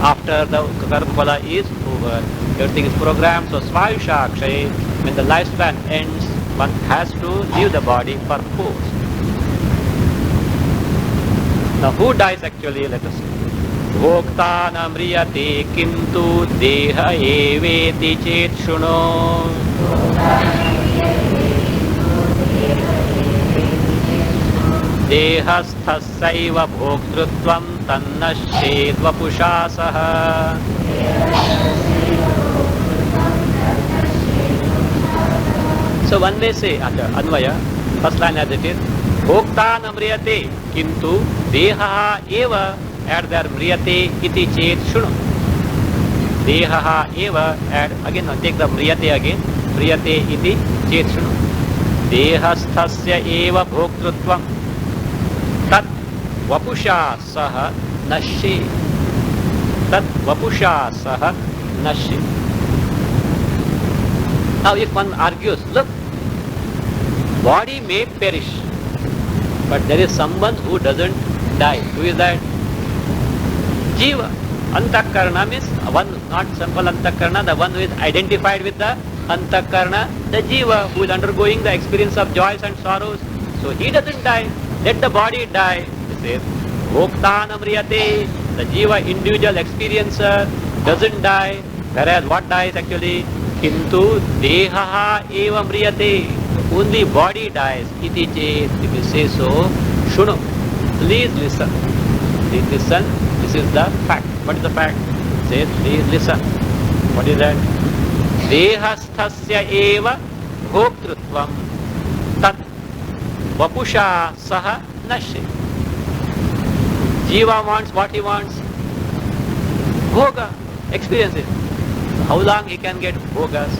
after the karma phala is over. Everything is programmed. So svayusha akshay, when the lifespan ends, one has to leave the body for force. Now who dies actually? Let us see. Bhokta namriyate kintu deha eveti chet shuno. Dehasthasaiva bhoktrutvam tannashet vapushasaha. So one may say, Anvaya, first line as it is, Bhokta namriyate kintu deha eva, add there mriyate iti chet shunu. Deha eva, add again, take the mriyate again, mriyate iti chet shunu. Dehasthasya eva bhoktrutvam tat vapusha saha nashe. Tat vapusha saha nashe. Now if one argues, look, body may perish, but there is someone who doesn't die. Who is that? Jiva. Antakarna means one, not simple Antakarna, the one who is identified with the Antakarna, the Jiva, who is undergoing the experience of joys and sorrows. So he doesn't die. Let the body die. He says, Bhoktanam riyate, the Jiva individual experiencer doesn't die. Whereas what dies actually? Kintu dehaha eva mriyate. Only body dies. Iti chet. If you say so, shunu. Please listen. Please listen. This is the fact. What is the fact? Say, please listen. What is that? Dehasthasya eva bhoktrutvam tat vapusha saha nashe. Jiva wants what he wants? Bhoga. Experience it. How long he can get bhogas?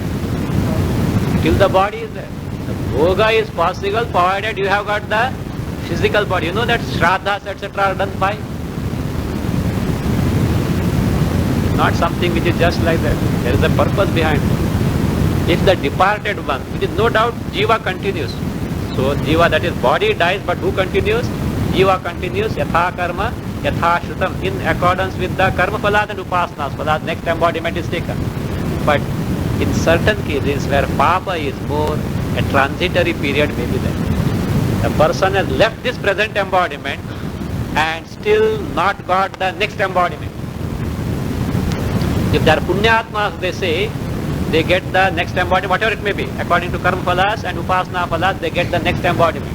Till the body is there. The bhoga is possible provided you have got the physical body. You know that shraddhas etc. are done by? Not something which is just like that. There is a purpose behind it. If the departed one, which is no doubt Jiva continues. So Jiva, that is body dies, but who continues? Jiva continues, yatha karma, yatha shrutam, in accordance with the karma phalas and upasanas phalas, next embodiment is taken. But in certain cases where papa is more, a transitory period may be there. The person has left this present embodiment and still not got the next embodiment. If they are punyatmas, they say, they get the next embodiment, whatever it may be. According to karma phalas and upasana phalas, they get the next embodiment.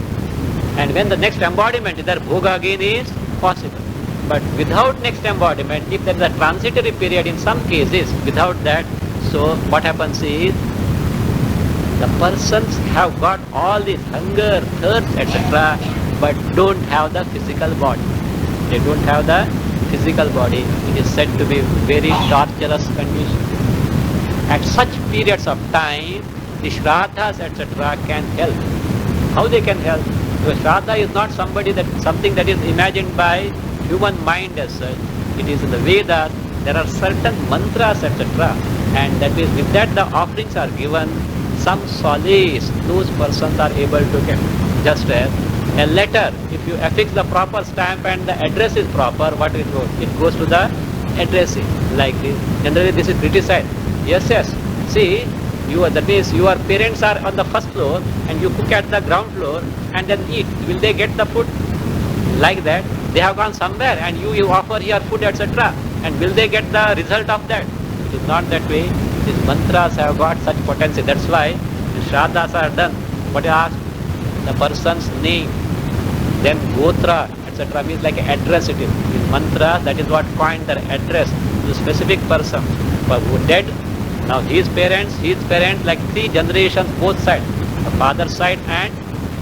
And when the next embodiment is there, bhoga again is possible. But without next embodiment, if there is a transitory period in some cases, without that, so what happens is, the persons have got all this hunger, thirst, etc., but don't have the physical body. They don't have the physical body. It is said to be very torturous condition. At such periods of time, the shraddhas, etc., can help. How they can help? Because shraddha is not something that is imagined by human mind as such. It is in the Vedas. There are certain mantras, etc., and that is with that the offerings are given. Some solace those persons are able to get. Just as a letter, if you affix the proper stamp and the address is proper, what it goes? It goes to the addressee, like this. Generally this is criticized. Yes. See, that means your parents are on the first floor and you cook at the ground floor and then eat. Will they get the food? Like that. They have gone somewhere and you offer here food, etc. And will they get the result of that? It is not that way. These mantras have got such potency. That's why the shraddhas are done. What you ask? The person's name, then gotra, etc. means like address it is. In mantra, that is what coined the address to a specific person who dead. Now his parents, like 3 generations, both sides, the father's side and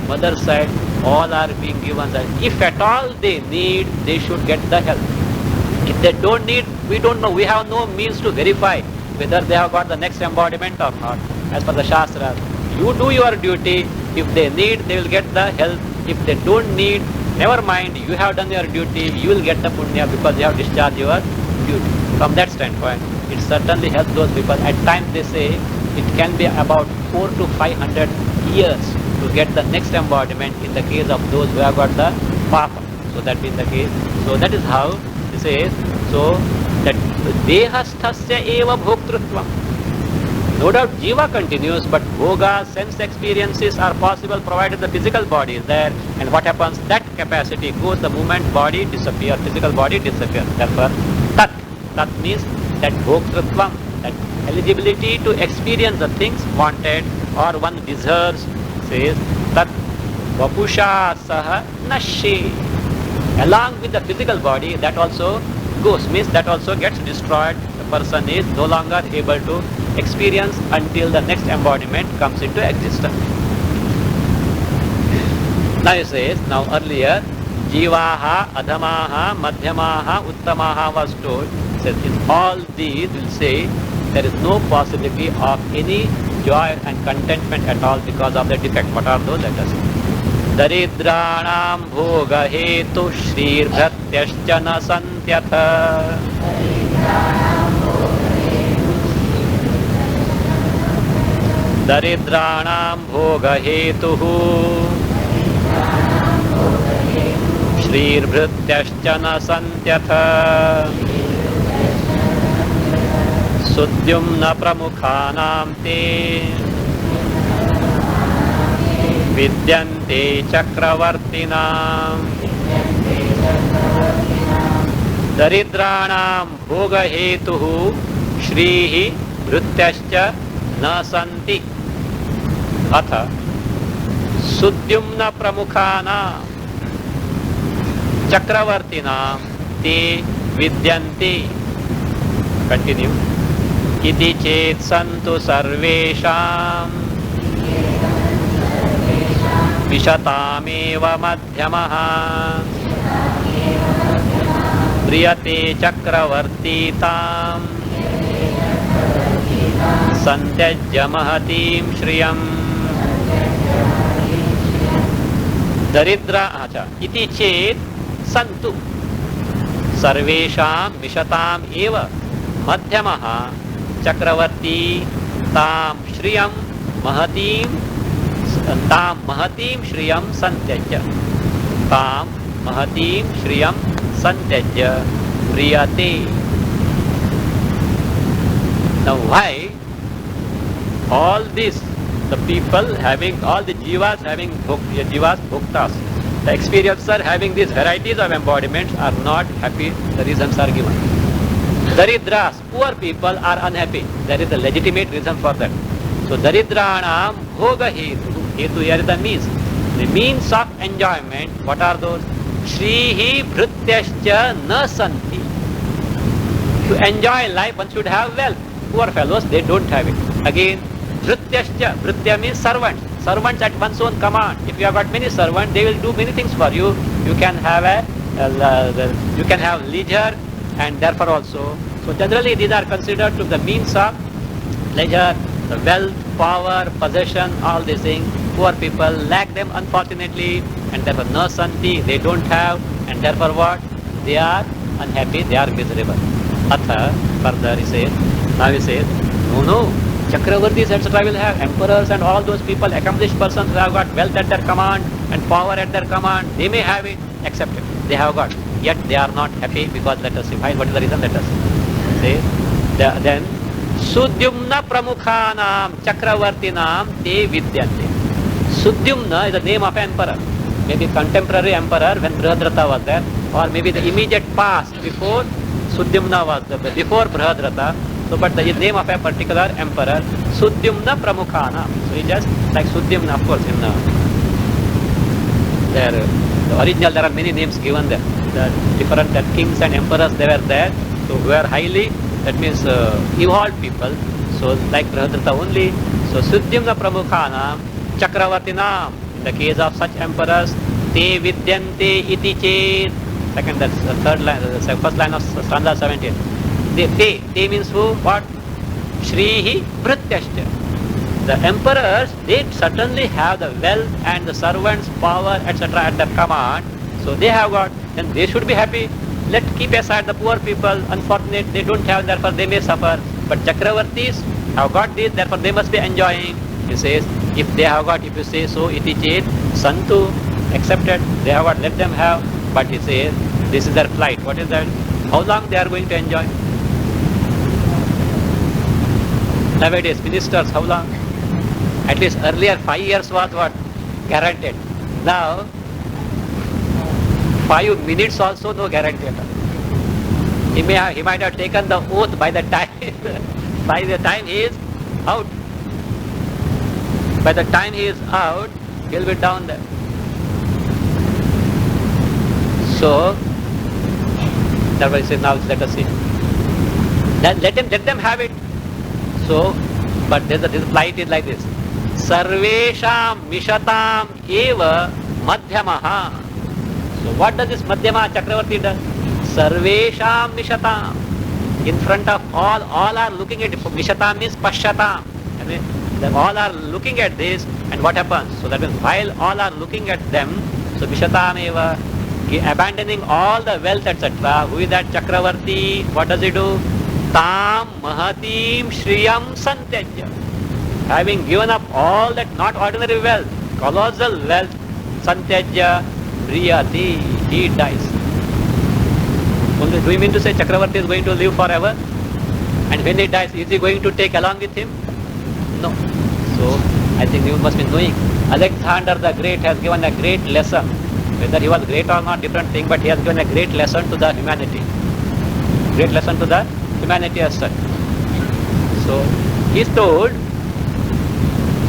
mother's side, all are being given that if at all they need, they should get the help. If they don't need, we don't know. We have no means to verify whether they have got the next embodiment or not. As per the Shastra, you do your duty. If they need, they will get the help. If they don't need, never mind. You have done your duty. You will get the punya because you have discharged your duty. From that standpoint, it certainly helps those people. At times they say it can be about 400 to 500 years to get the next embodiment in the case of those who have got the papa. So that being the case. So that is how it says. So that dehasthasya eva bhoktrutvam. No doubt jiva continues, but bhoga, sense experiences are possible provided the physical body is there. And what happens? That capacity goes the moment body disappears, physical body disappears. Therefore, tat means that bhoktrutvam, that eligibility to experience the things wanted or one deserves, says tat vapusha saha nashe. Along with the physical body, that also goes, means that also gets destroyed. The person is no longer able to experience until the next embodiment comes into existence. Now he says, now earlier, jivaha, adhamaha, madhyamaha, uttamaha was told. Says in all these will say there is no possibility of any joy and contentment at all because of the defect. What are those? Let us see. Daridranam bhoga hetu shrir bhratyascha na santyatha. Daridranam bhoga hetuhu shrir bhratyascha na santyatha. Sudyumna pramukhanam te vidyante chakravartinam. Daridranam bhoga hetuhu shrihi bhrutyascha na santi. Atha sudyumna pramukhanam chakravartinam te vidyante. Continue. Iti chet santu sarvesham vishatameva madhyamaha priyate chakravartitam santyajya mahatim shriyam. Daridra iti chet santu sarvesham vishatam eva madhyamaha chakravarti tam shriyam mahatim shriyam santyajya. Tam mahatim shriyam santyajya priyate. Now why all this, the people having, all the jivas having jivas bhuktas, the experiencer having these varieties of embodiments are not happy? The reasons are given. Daridras, poor people are unhappy. There is a legitimate reason for that. So Daridranam bhoga hetu. Hetu here is the means. The means of enjoyment, what are those? Shrihi bhrutyascha na santi. To enjoy life, one should have wealth. Poor fellows, they don't have it. Again, bhrutyascha. Bhrutya means servants. Servants at one's own command. If you have got many servants, they will do many things for you. You can have you can have leisure, and therefore also. So generally these are considered to the means of leisure, the wealth, power, possession, all these things. Poor people lack them unfortunately, and therefore no santi, they don't have, and therefore what? They are unhappy, they are miserable. Atha, further he says, now he says, no, Chakravartis etc. will have emperors and all those people, accomplished persons who have got wealth at their command and power at their command, they may have it, accept it, they have got. Yet they are not happy because let us see. What is the reason? Let us say. Then Sudyumna Pramukhanam Chakravartinam Te Vidyante. Sudyumna is the name of emperor. Maybe contemporary emperor when Brihadrata was there, or maybe the immediate past before Sudyumna was there, before Brihadrata. So, but the name of a particular emperor, Sudyumna Pramukhanam. So, he just like Sudyumna, of course, in The original, there are many names given there. The different kings and emperors, they were there. So who are highly, that means evolved people. So like Brahadrita only. So Sudyamna Pramukhanam Chakravartinam. In the case of such emperors, Te Vidyante iti chet. Second, that's the third line, the first line of stanza 17. Te means who? What? Shrihi Bhrityashcha. The emperors, they certainly have the wealth and the servants' power, etc. at their command. So they have got, then they should be happy. Let's keep aside the poor people, unfortunate, they don't have, therefore they may suffer. But Chakravartis have got this, therefore they must be enjoying. He says, if they have got, if you say so, iti chet, santu, accepted, they have got, let them have. But he says, this is their plight. What is that? How long they are going to enjoy? Nowadays, ministers, how long? At least earlier 5 years was what? Guaranteed. Now, 5 minutes also no guarantee. He might have taken the oath by the time he is out. By the time he is out, he'll be down there. So, that's why he says, now let us see. Let them have it. So, but this plight is like this. Sarvesham mishatam eva madhyamaha. So what does this madhyama Chakravarti do? Sarvesham mishatam. In front of all are looking at it. Mishatam means pashatam. I mean, they all are looking at this, and what happens? So that means while all are looking at them, so mishatam eva, abandoning all the wealth, etc. Who is that Chakravarti? What does he do? Tam mahatim shriyam santyajya. Having given up all that not ordinary wealth, colossal wealth, santyajya priyati, he dies. Do you mean to say Chakravarti is going to live forever? And when he dies, is he going to take along with him? No. So, I think you must be knowing, Alexander the Great has given a great lesson. Whether he was great or not, different thing, but he has given a great lesson to the humanity. Great lesson to the humanity as such. So, he is told,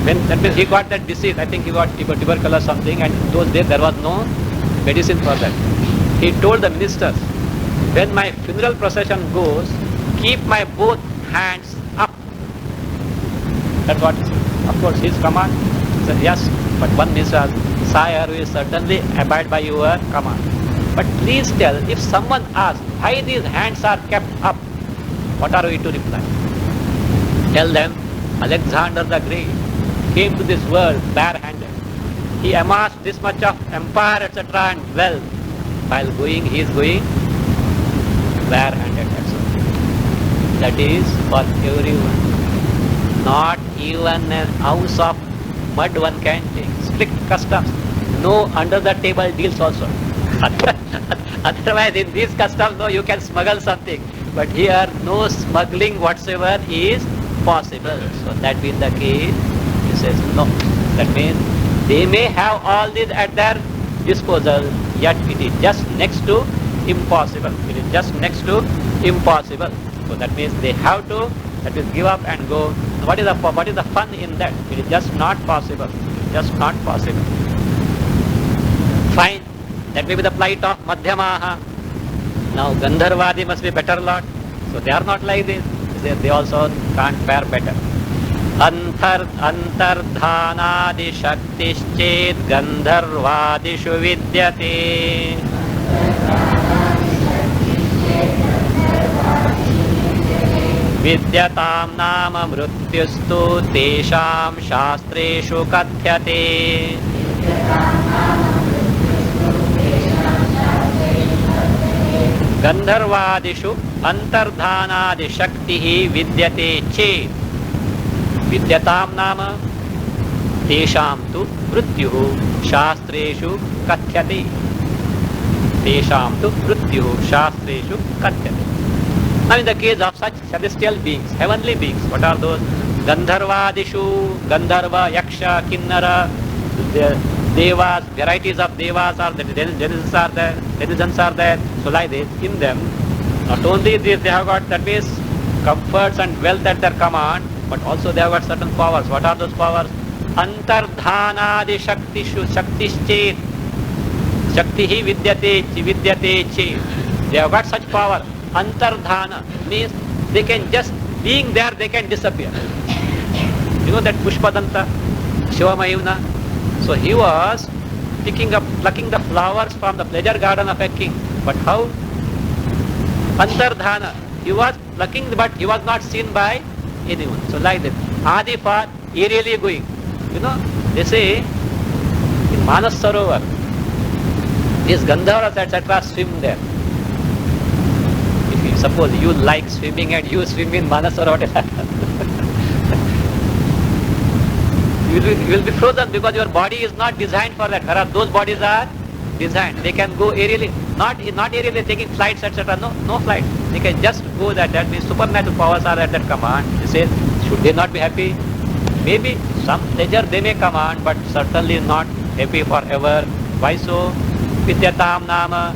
when that means he got that disease, I think he got tuberculosis or something, and in those days there was no medicine for that. He told the ministers, when my funeral procession goes, keep my both hands up. That's what he said. Of course, his command. He said, yes, but one minister, Sire, will certainly abide by your command. But please tell, if someone asks why these hands are kept up, what are we to reply? Tell them, Alexander the Great came to this world bare-handed. He amassed this much of empire, etc. and wealth. While going, he is going bare-handed. That is for everyone. Not even an ounce of mud one can take. Strict customs. No under the table deals also. Otherwise, in these customs, no, you can smuggle something. But here, no smuggling whatsoever is possible. So that being the case, he says no. That means they may have all this at their disposal, yet it is just next to impossible. It is just next to impossible. So that means they have to, that is, give up and go. What is the fun in that? It is just not possible. It is just not possible. Fine. That may be the plight of Madhyamaha. Now Gandharvadi must be better lot. So they are not like this. They also can't fare better. Antardhanadi shaktischet Gandharvadishu vidyate. Vidyatam nama mrityustu tesham shastreshu kathyate. Gandharvadishu antardhanadi shaktihi vidyate chet. Vidyatam nama tesham tu mrityuhu shastreshu kathyate. Tesham tu mrityuhu shastreshu kathyate. Now in the case of such celestial beings, heavenly beings, what are those? Gandharvadishu, Gandharva, Yaksha, Kinnara, the Devas, varieties of Devas are there, denizens are there, so like this, in them, not only this, they have got, that means, comforts and wealth at their command, but also they have got certain powers. What are those powers? Antardhanadi shaktischet. Shakti hi vidyate che. They have got such power. Antardhana means they can just, being there, they can disappear. You know that Pushpadanta, Shivamayuna? So he was plucking the flowers from the pleasure garden of a king. But how? Antardhana. He was plucking, but he was not seen by anyone. So like that. Adi for aerially going. You know, they say in Manas Sarovar, these Gandharvas, etc. swim there. If you suppose you like swimming and you swim in Manas Sarovar, you will be frozen because your body is not designed for that. Whereas those bodies are designed. They can go aerially, not aerially taking flights, etc. No flight. They can just go that. That means supernatural powers are at that command. They say, should they not be happy? Maybe some pleasure they may command, but certainly not happy forever. Why so? Vidyatam nama.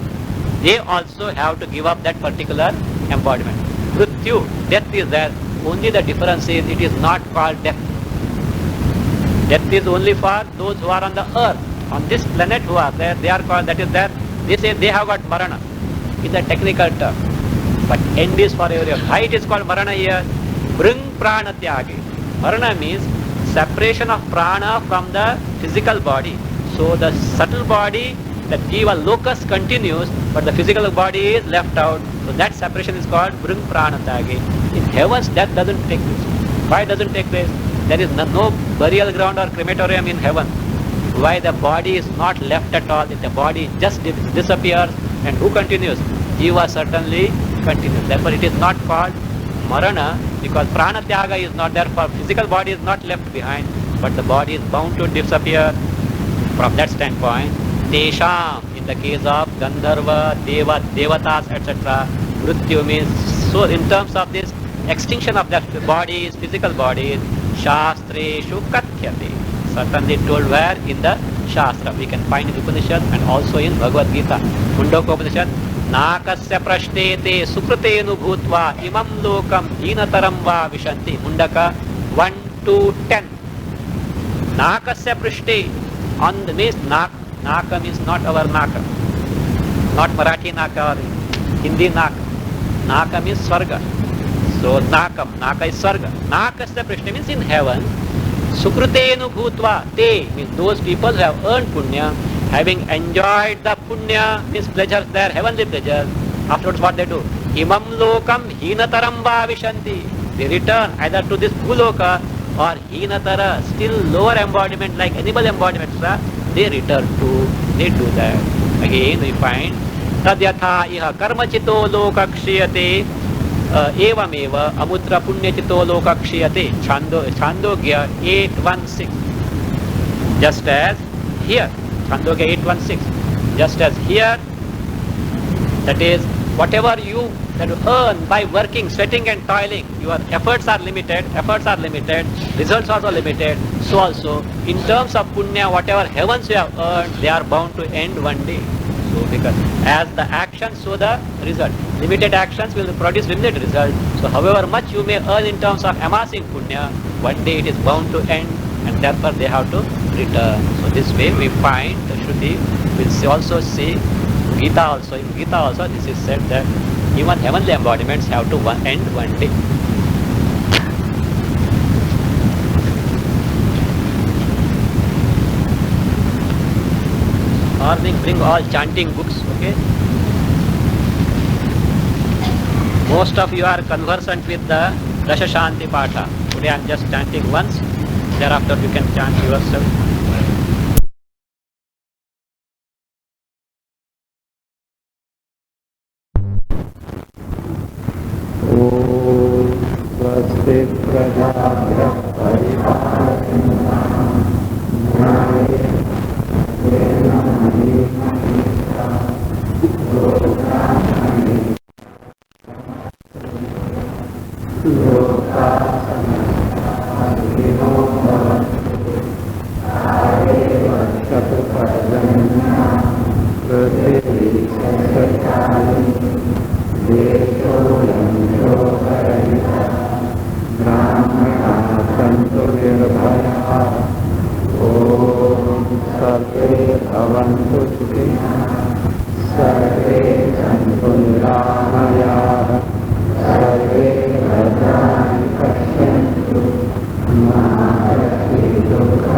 They also have to give up that particular embodiment. Mrityu, death is there. Only the difference is it is not called death. Death is only for those who are on the earth. On this planet who are there, they are called, that is there. They say they have got marana. It's a technical term. But end is for everyone. Why it is called marana here? Bring prana tyagi. Marana means separation of prana from the physical body. So the subtle body, the jiva locus continues, but the physical body is left out. So that separation is called bring prana tyagi. In heavens, death doesn't take place. Why doesn't take place? There is no burial ground or crematorium in heaven. Why? The body is not left at all. The body just disappears. And who continues? Jiva certainly continues. Therefore it is not called marana, because prana tyaga is not there. For physical body is not left behind, but the body is bound to disappear. From that standpoint, tesham, in the case of Gandharva, Devatas, etc., mrityu means, so in terms of this extinction of that bodies, physical bodies, Shastreshu Kathyate. Certainly told where? In the Shastra. We can find in Upanishad and also in Bhagavad Gita. Mundaka Upanishad. Nakasya prashtete sukritenu bhutva imam lokam hinataram va vishanti. Mundaka 1 to 10. Nakasya prashte. On the means Naka means not our Naka. Not Marathi Naka or Hindi Naka. Naka means Swarga. So Naka is Swarga. Nakasya prashte means in heaven. Sukritenu bhutva, te means those people who have earned punya, having enjoyed the punya, means pleasures there, heavenly pleasures. Afterwards what they do? Imam lokam hinataram va vishanti. They return either to this bhuloka or hinatara, still lower embodiment like animal embodiments, they return to, they do that. Again we find tadyatha iha karmachito lokakshiyate evameva amutra punyachito lokakshiyate. Chandogya 8:16. Just as here, Chandogya 8:16. Just as here, that is, whatever you earn by working, sweating and toiling, your efforts are limited, results also limited. So also, in terms of punya, whatever heavens you have earned, they are bound to end one day. So because as the action, so the result. Limited actions will produce limited result. So however much you may earn in terms of amassing punya, one day it is bound to end, and therefore they have to return. So this way we find the Shruti will also see Gita also. In Gita also this is said that even heavenly embodiments have to end one day. Morning bring all chanting books, okay? Most of you are conversant with the Dasha Shanti Patha. Today I am just chanting once, thereafter you can chant yourself. Swasti Prajabhya Paripalanam Loka सर्वे भवन्तु सुखिनः सर्वे सन्तु निरामयाः सर्वे भद्राणि पश्यन्तु मा कश्चित् दुःखं